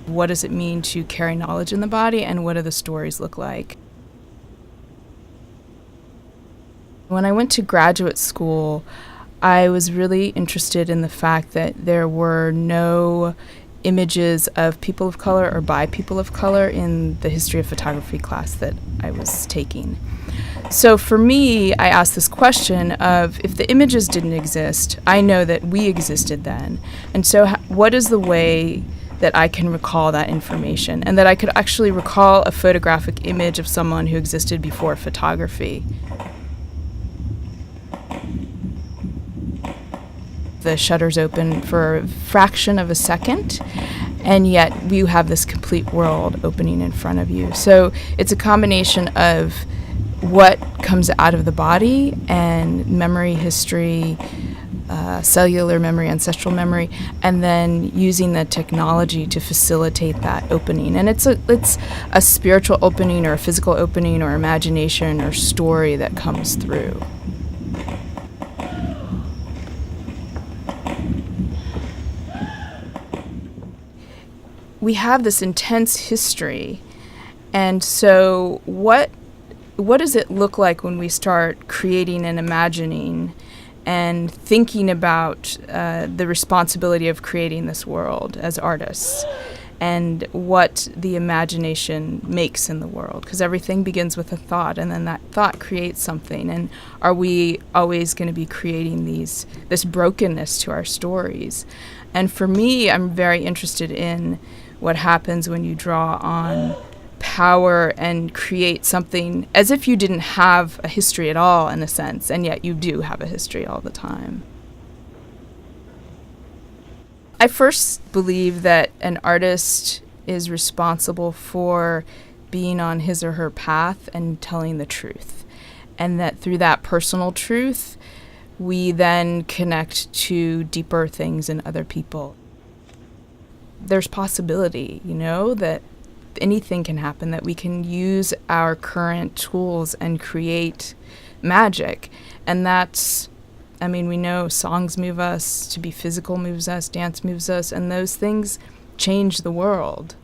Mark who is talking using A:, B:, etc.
A: What does it mean to carry knowledge in the body, and what do the stories look like? When I went to graduate school, I was really interested in the fact that there were no images of people of color or by people of color in the history of photography class that I was taking. So for me, I asked this question of, if the images didn't exist, I know that we existed then. And so what is the way that I can recall that information, and that I could actually recall a photographic image of someone who existed before photography? The shutters open for a fraction of a second, and yet you have this complete world opening in front of you. So it's a combination of what comes out of the body and memory, history, cellular memory, ancestral memory, and then using the technology to facilitate that opening. And it's a spiritual opening, or a physical opening, or imagination, or story that comes through. We have this intense history, and so what does it look like when we start creating and imagining and thinking about the responsibility of creating this world as artists, and what the imagination makes in the world? Because everything begins with a thought, and then that thought creates something. And are we always going to be creating this brokenness to our stories? And for me, I'm very interested in what happens when you draw on power and create something as if you didn't have a history at all, in a sense, and yet you do have a history all the time. I first believe that an artist is responsible for being on his or her path and telling the truth, and that through that personal truth, we then connect to deeper things in other people. There's possibility, that anything can happen, that we can use our current tools and create magic. And we know songs move us, to be physical moves us, dance moves us, and those things change the world.